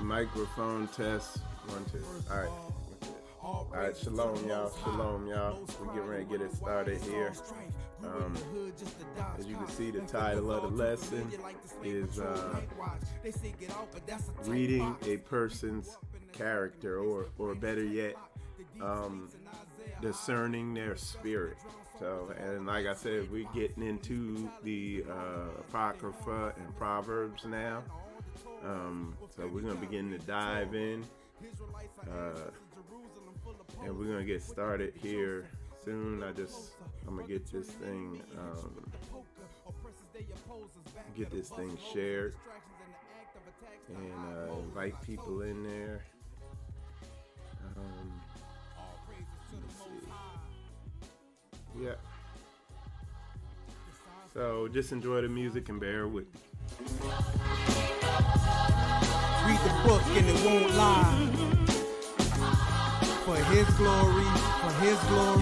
Microphone test. 1, 2. All right. All right. Shalom, y'all. Shalom, y'all. We getting ready to get it started here. As you can see, the title of the lesson is reading a person's character, or better yet, discerning their spirit. So, and like I said, we're getting into the Apocrypha and Proverbs now. So we're going to begin to dive in. And we're going to get started here soon. I'm going to get this thing, shared and invite people in there. Let me see. Yeah. So just enjoy the music and bear with me. Read the book and it won't lie. For his glory,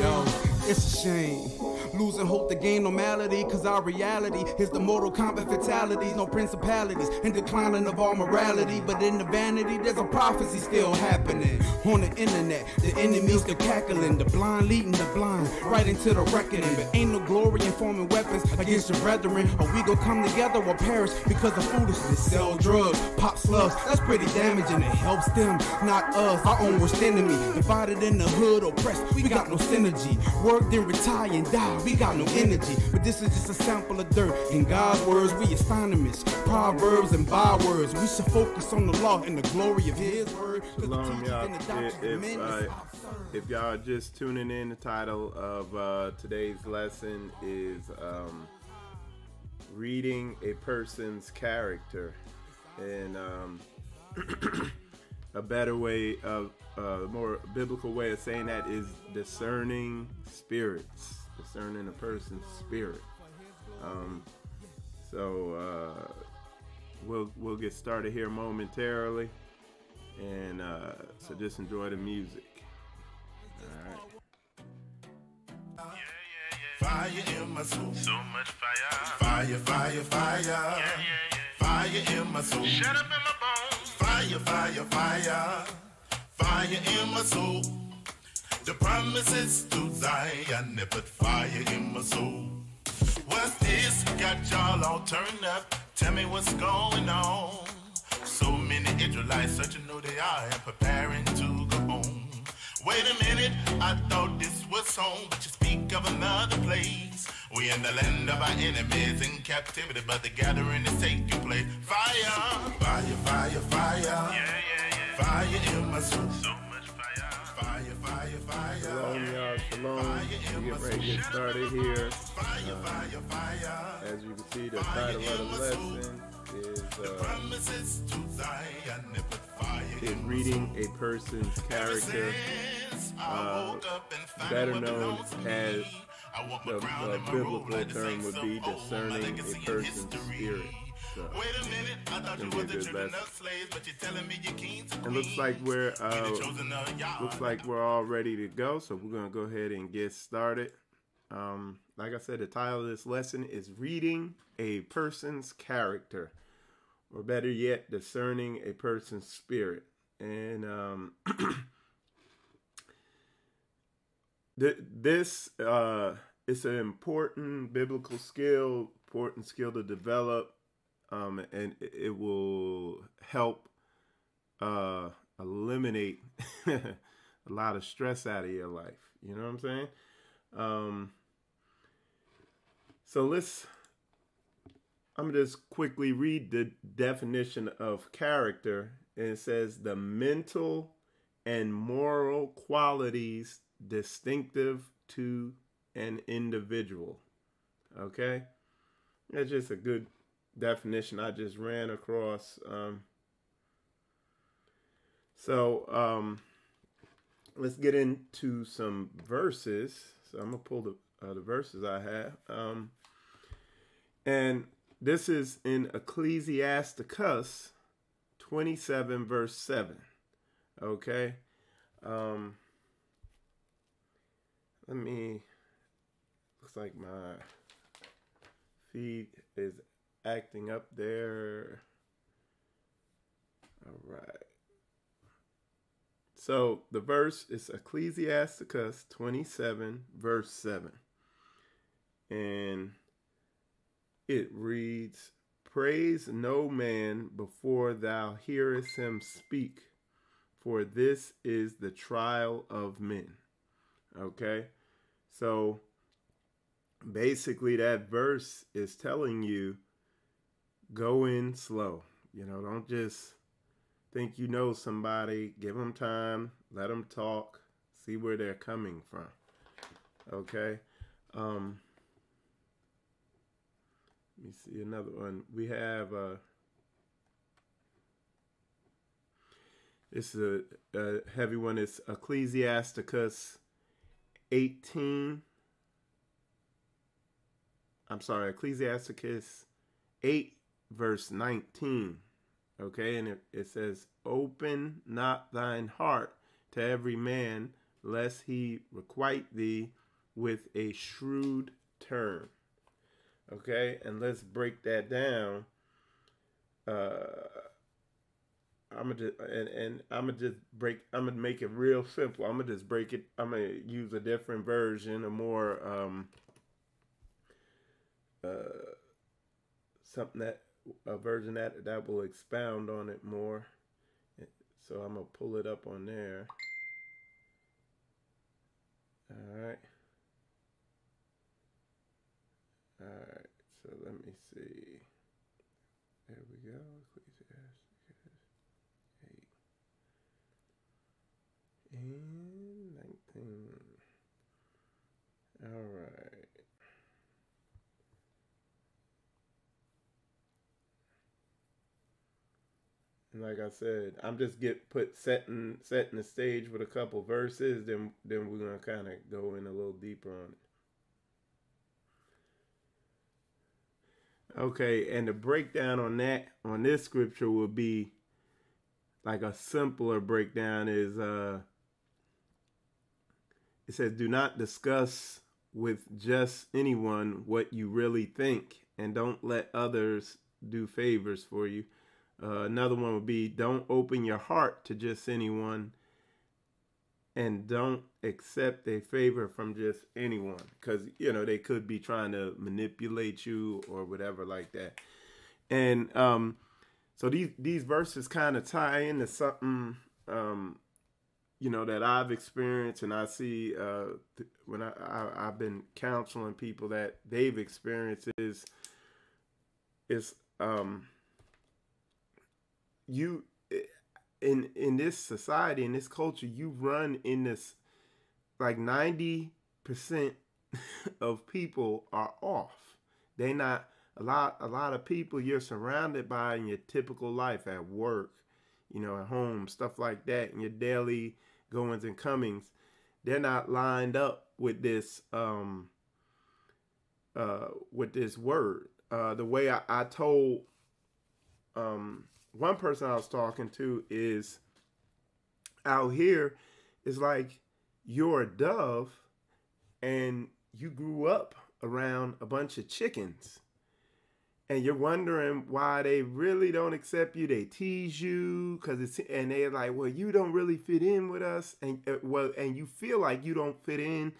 yo, it's a shame. Losing hope to gain normality, cause our reality is the Mortal Kombat fatalities, no principalities, and declining of all morality. But in the vanity, there's a prophecy still happening. On the internet, the enemies still cackling, the blind leading the blind, right into the reckoning. But ain't no glory in forming weapons against your brethren. Or we gon' come together or perish because of foolishness. Sell drugs, pop slugs, that's pretty damaging. It helps them, not us, our own worst enemy. Divided in the hood, oppressed, we got no synergy. Work then retire and die, we got no energy. But this is just a sample of dirt. In God's words, we astronomers, proverbs and bywords. We should focus on the law and the glory of his word. Shalom, y'all. If y'all are just tuning in, the title of today's lesson is reading a person's character. And a better way of more biblical way of saying that is discerning spirits, discerning a person's spirit. We'll get started here momentarily, and so just enjoy the music. All right. Fire in my soul, so much fire. Fire, fire, fire. Fire in my soul, shut up in my bones. Fire, fire, fire. Fire in my soul. The promises to Zion, they put fire in my soul. What's this? Got y'all all turned up. Tell me what's going on. So many Israelites searching who they are and preparing to go home. Wait a minute, I thought this was home, but you speak of another place. We in the land of our enemies in captivity, but the gathering is taking place. Fire, fire, fire, fire. Yeah. Fire in my soul. So much fire. Fire, fire, fire. Shalom, y'all. Shalom. We get ready to get started here. As you can see, the title of the lesson is reading a person's character, better known as the biblical term would be discerning a person's spirit. So, gonna be a good lesson. It looks like we're all ready to go, so we're gonna go ahead and get started. Like I said, the title of this lesson is reading a person's character, or better yet, discerning a person's spirit. And this is an important biblical skill, to develop, and it will help eliminate a lot of stress out of your life. You know what I'm saying? I'm going to just quickly read the definition of character. And it says the mental and moral qualities distinctive to an individual. Okay? That's just a good definition I just ran across. Let's get into some verses. So I'm going to pull the verses I have. And this is in Ecclesiasticus 27 verse 7. Okay. Looks like my feed is acting up there. All right. So the verse is Ecclesiasticus 27, verse 7. And it reads, "Praise no man before thou hearest him speak, for this is the trial of men." Okay? So basically that verse is telling you, go in slow. You know, don't just think you know somebody. Give them time. Let them talk. See where they're coming from. Okay? Let me see another one. We have this is a heavy one. It's Ecclesiasticus 18. I'm sorry, Ecclesiasticus 8, verse 19. Okay, and it says, "Open not thine heart to every man, lest he requite thee with a shrewd turn." Okay, and let's break that down. I'm gonna make it real simple. I'm gonna just break it. I'm gonna use a different version, a more a version that will expound on it more. So I'm gonna pull it up on there. All right. So let me see. There we go. Ecclesiasticus 8 and 19. All right. And like I said, I'm just setting the stage with a couple verses. Then we're gonna kind of go in a little deeper on it. Okay, and the breakdown on this scripture will be like a simpler breakdown is it says, "Do not discuss with just anyone what you really think, and don't let others do favors for you." Another one would be, "Don't open your heart to just anyone, and don't accept a favor from just anyone," because you know they could be trying to manipulate you or whatever like that. And so these verses kind of tie into something you know that I've experienced, and I see when I've been counseling people that they've experienced is you in this society, in this culture, you run in this, like 90% of people are off. They not a lot of people you're surrounded by in your typical life, at work, you know, at home, stuff like that, in your daily goings and comings. They're not lined up with this word. The way I told one person I was talking to is, out here is like you're a dove and you grew up around a bunch of chickens and you're wondering why they really don't accept you. They tease you and they're like, well, you don't really fit in with us, and and you feel like you don't fit in,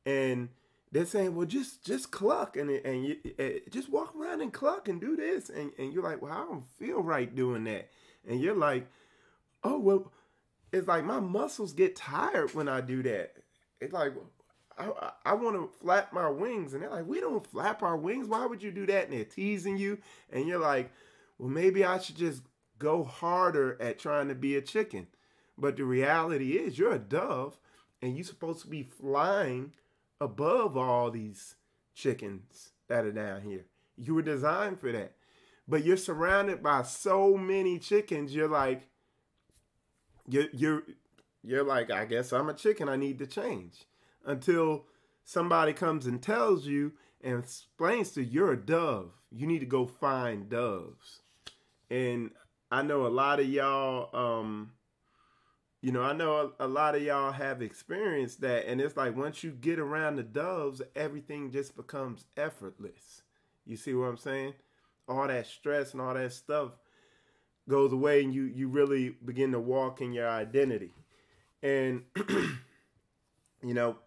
and they're saying, well, just cluck and you just walk around and cluck and do this, and you're like, well, I don't feel right doing that, and you're like, oh, well, it's like my muscles get tired when I do that. It's like I want to flap my wings, and they're like, we don't flap our wings. Why would you do that? And they're teasing you, and you're like, well, maybe I should just go harder at trying to be a chicken. But the reality is, you're a dove, and you're supposed to be flying above all these chickens that are down here. You were designed for that. But you're surrounded by so many chickens, you're like, you're like, I guess I'm a chicken, I need to change. Until somebody comes and tells you and explains to you, you're a dove. You need to go find doves. And I know a lot of y'all, I know a lot of y'all have experienced that, and it's like once you get around the doves, everything just becomes effortless. You see what I'm saying? All that stress and all that stuff goes away, and you really begin to walk in your identity. And you know,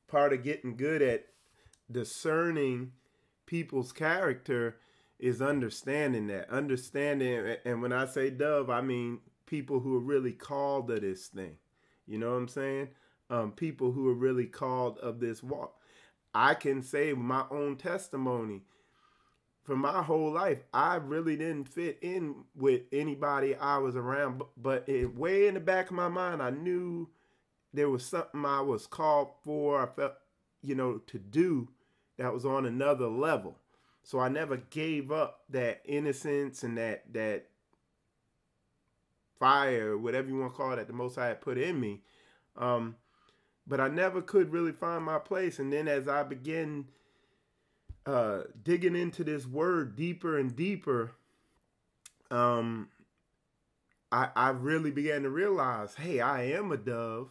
part of getting good at discerning people's character is understanding that. Understanding, and when I say dove, I mean people who are really called to this thing. You know what I'm saying? People who are really called of this walk. I can say my own testimony. For my whole life, I really didn't fit in with anybody I was around. But way in the back of my mind, I knew there was something I was called for. I felt, to do that was on another level. So I never gave up that innocence and that fire, whatever you want to call it, that the Most High had put in me. But I never could really find my place. And then as I began digging into this word deeper and deeper, I really began to realize, hey, I am a dove,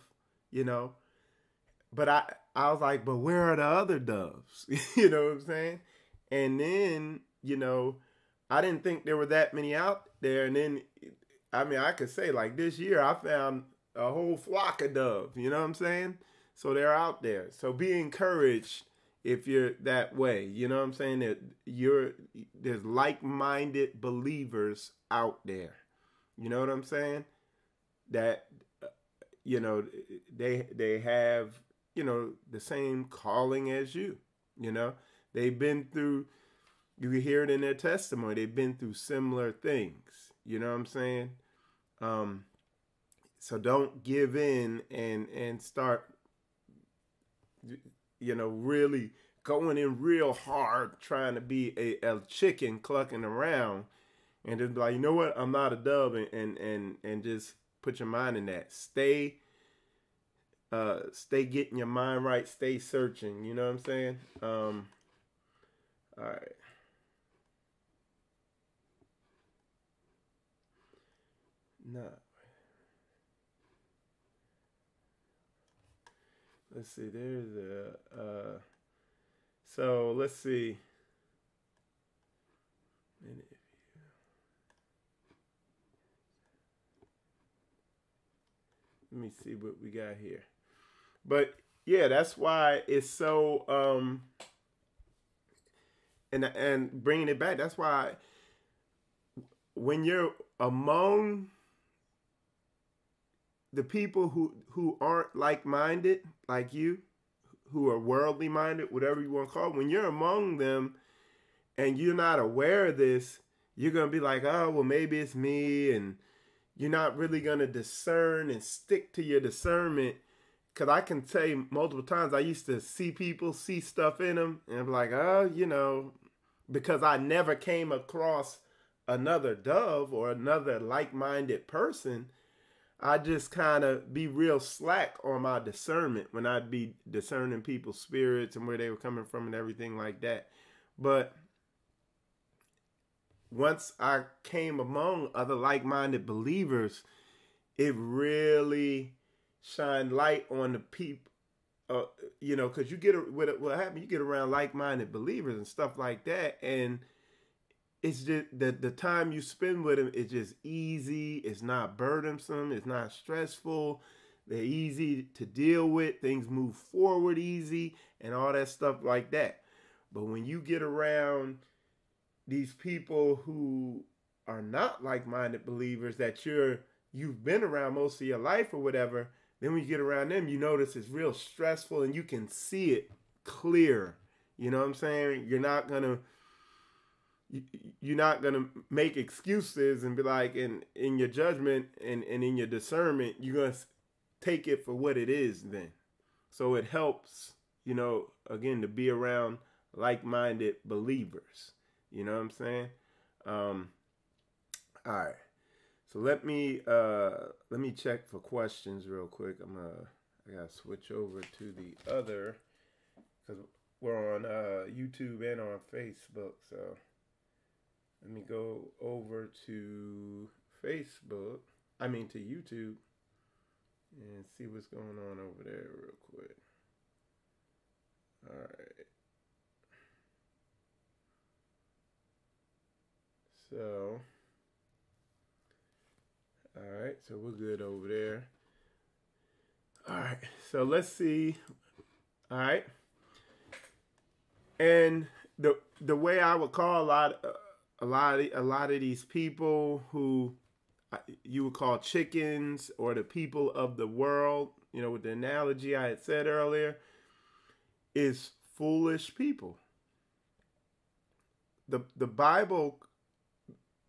But I was like, but where are the other doves? You know what I'm saying? And then, I didn't think there were that many out there. And then, I could say like this year, I found a whole flock of doves. You know what I'm saying? So they're out there. So be encouraged if you're that way. You know what I'm saying? That there's like-minded believers out there. You know what I'm saying? That, they have, the same calling as you. They've been through, you can hear it in their testimony, they've been through similar things. You know what I'm saying? So don't give in and start, really going in real hard, trying to be a chicken clucking around, and just be like, you know what, I'm not a dove, and just put your mind in that. Stay getting your mind right. Stay searching. You know what I'm saying? All right. No. Let's see. There's so let's see. Let me see what we got here. But yeah, that's why it's so and bringing it back, that's why when you're among the people who aren't like-minded like you, who are worldly minded, whatever you want to call it, when you're among them and you're not aware of this, you're going to be like, oh, well, maybe it's me, and you're not really going to discern and stick to your discernment. Because I can tell you multiple times, I used to see people, see stuff in them, and I'm like, oh, because I never came across another dove or another like-minded person, I just kind of be real slack on my discernment when I'd be discerning people's spirits and where they were coming from and everything like that. But once I came among other like-minded believers, it really shined light on the people, because you get what happened. You get around like-minded believers and stuff like that, and it's just the time you spend with them is just easy. It's not burdensome. It's not stressful. They're easy to deal with. Things move forward easy and all that stuff like that. But when you get around these people who are not like-minded believers that you've been around most of your life or whatever, then when you get around them, you notice it's real stressful and you can see it clear. You know what I'm saying? You're not gonna make excuses and be like, in your judgment and in your discernment, you're going to take it for what it is then. So it helps, again, to be around like-minded believers. You know what I'm saying? All right. So let me check for questions real quick. I gotta switch over to the other, because we're on YouTube and on Facebook. So let me go over to to YouTube, and see what's going on over there real quick. All right. So All right, so we're good over there. All right, so let's see. All right, and the way I would call a lot of these people who you would call chickens or the people of the world, you know, with the analogy I had said earlier, is foolish people. The Bible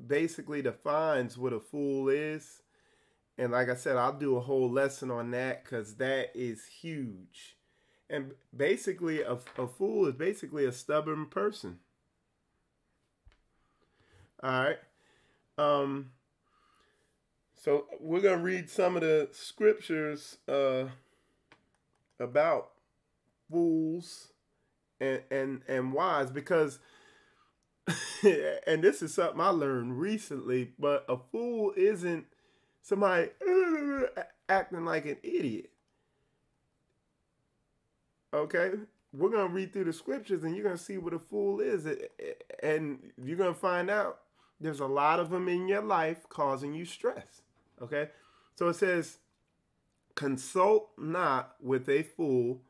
basically defines what a fool is. And like I said, I'll do a whole lesson on that because that is huge. And basically, a fool is basically a stubborn person. All right. So we're going to read some of the scriptures about fools and wise because, and this is something I learned recently, but a fool isn't somebody acting like an idiot. Okay? We're going to read through the scriptures and you're going to see what a fool is. And you're going to find out there's a lot of them in your life causing you stress. Okay? So it says, consult not with a fool,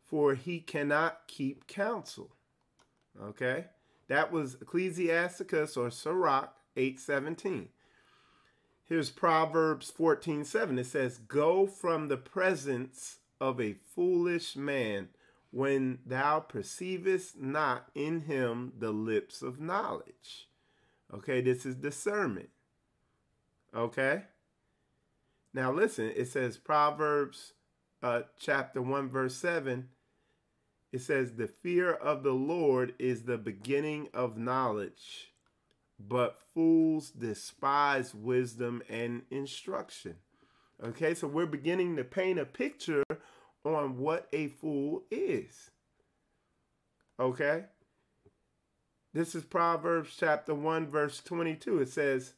for he cannot keep counsel. Okay? That was Ecclesiasticus or Sirach 8:17. Here's Proverbs 14:7. It says, go from the presence of a foolish man when thou perceivest not in him the lips of knowledge. Okay, this is discernment. Okay? Now listen, it says Proverbs chapter 1 verse 7. It says, the fear of the Lord is the beginning of knowledge, but fools despise wisdom and instruction. Okay, so we're beginning to paint a picture on what a fool is. Okay? This is Proverbs chapter 1 verse 22. It says,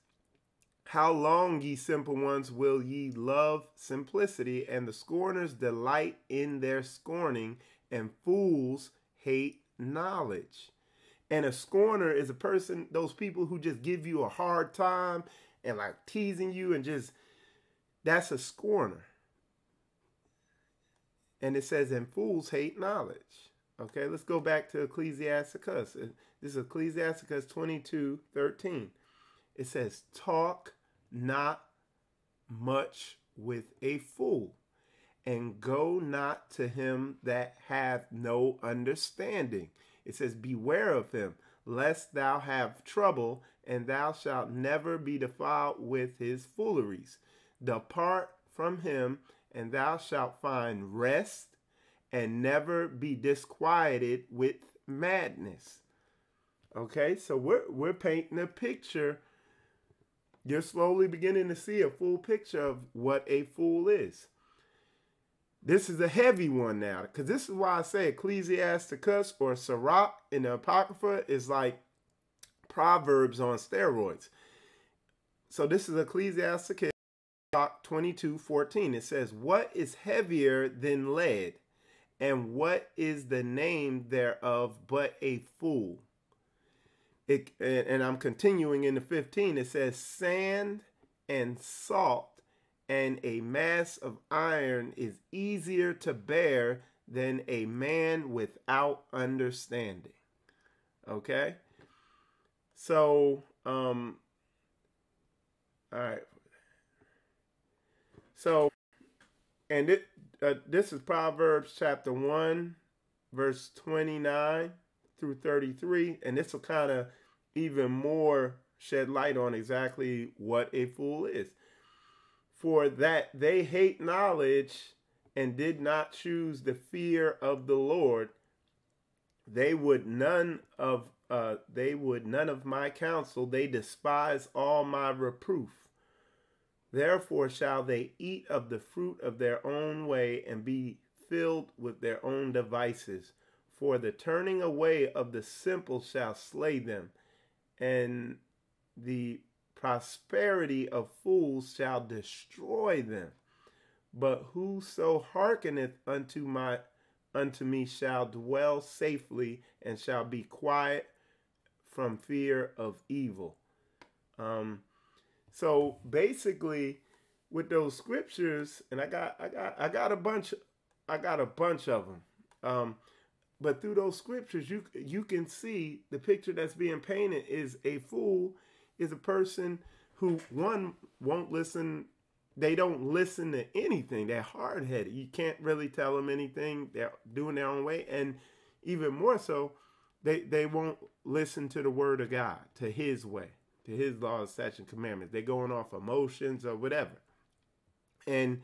how long, ye simple ones, will ye love simplicity, and the scorners delight in their scorning, and fools hate knowledge. And a scorner is a person, those people who just give you a hard time and like teasing you and just, that's a scorner. And it says, and fools hate knowledge. Okay, let's go back to Ecclesiasticus. This is Ecclesiasticus 22:13. It says, talk not much with a fool, and go not to him that hath no understanding. It says, beware of him, lest thou have trouble, and thou shalt never be defiled with his fooleries. Depart from him, and thou shalt find rest, and never be disquieted with madness. Okay, so we're painting a picture. You're slowly beginning to see a full picture of what a fool is. This is a heavy one now, because this is why I say Ecclesiasticus or Sirach in the Apocrypha is like Proverbs on steroids. So this is Ecclesiasticus 22:14. It says, what is heavier than lead, and what is the name thereof but a fool? And I'm continuing in the 15. It says, sand and salt and a mass of iron is easier to bear than a man without understanding. Okay? So, all right. So, and this is Proverbs chapter 1, verse 29 through 33. And this will kind of even more shed light on exactly what a fool is. For that they hate knowledge and did not choose the fear of the Lord, they would none of my counsel. They despise all my reproof. Therefore shall they eat of the fruit of their own way and be filled with their own devices. For the turning away of the simple shall slay them, and the prosperity of fools shall destroy them. But whoso hearkeneth unto me shall dwell safely, and shall be quiet from fear of evil. So basically, with those scriptures, and I got a bunch of them. But through those scriptures, you can see the picture that's being painted is a fool is a person who, one, won't listen. They don't listen to anything. They're hard-headed. You can't really tell them anything. They're doing their own way. And even more so, they won't listen to the word of God, to his way, to his laws, statutes, and commandments. They're going off emotions or whatever. And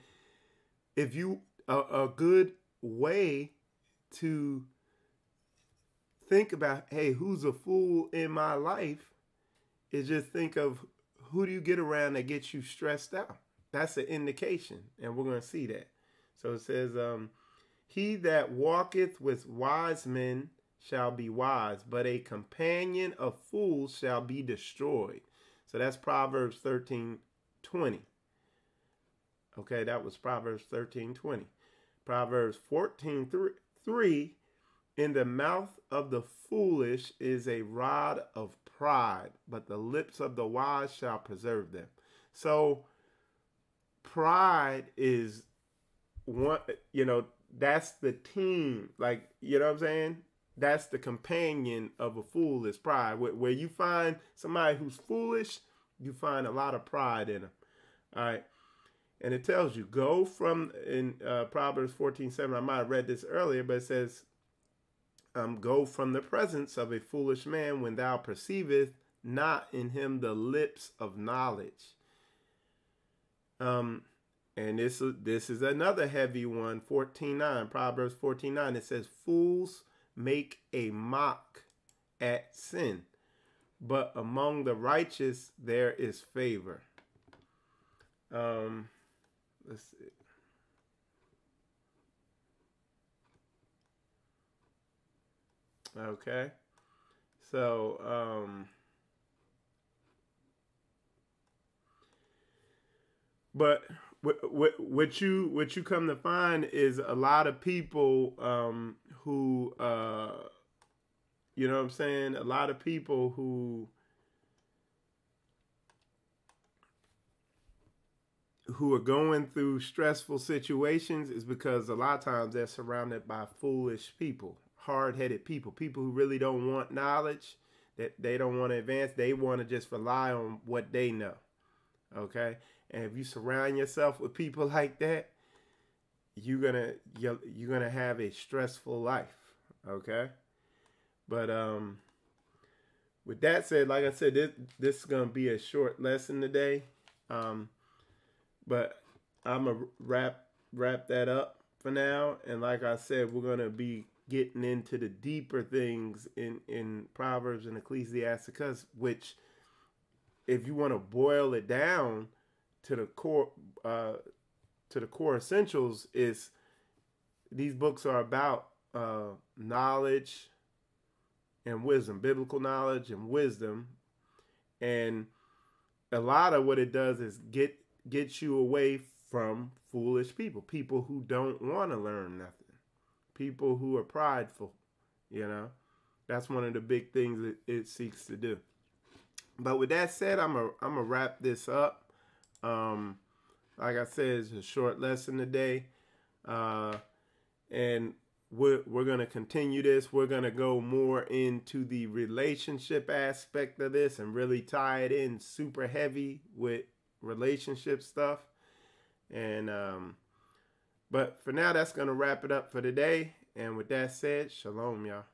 if you, a good way to think about, hey, who's a fool in my life, is just think of who do you get around that gets you stressed out. That's an indication, and we're going to see that. So it says, he that walketh with wise men shall be wise, but a companion of fools shall be destroyed. So that's Proverbs 13:20. Okay, that was Proverbs 13:20. Proverbs 14:3, in the mouth of the foolish is a rod of pride, but the lips of the wise shall preserve them. So pride is one, that's the team. Like, you know what I'm saying? That's the companion of a fool is pride. Where you find somebody who's foolish, you find a lot of pride in them. All right. And it tells you, go from, in Proverbs 14:7, I might have read this earlier, but it says, go from the presence of a foolish man when thou perceiveth not in him the lips of knowledge. And this is another heavy one, 14:9, Proverbs 14:9. It says, fools make a mock at sin, but among the righteous there is favor. Let's see. Okay. So, but what you come to find is a lot of people who you know what I'm saying? A lot of people who are going through stressful situations is because a lot of times they're surrounded by foolish people, hard-headed people who really don't want knowledge, that they don't want to advance. They want to just rely on what they know. Okay? And if you surround yourself with people like that, you're gonna have a stressful life. Okay? But with that said, like I said, this is gonna be a short lesson today. But I'm gonna wrap that up for now. And like I said, we're gonna be getting into the deeper things in Proverbs and Ecclesiasticus, which, if you want to boil it down to the core essentials, is these books are about knowledge and wisdom, biblical knowledge and wisdom. And a lot of what it does is get you away from foolish people who don't want to learn nothing, people who are prideful. That's one of the big things that it seeks to do. But with that said, I'm gonna wrap this up. Like I said, it's a short lesson today, and we're gonna continue this. We're gonna go more into the relationship aspect of this and really tie it in super heavy with relationship stuff. And but for now, that's gonna wrap it up for today. And with that said, shalom, y'all.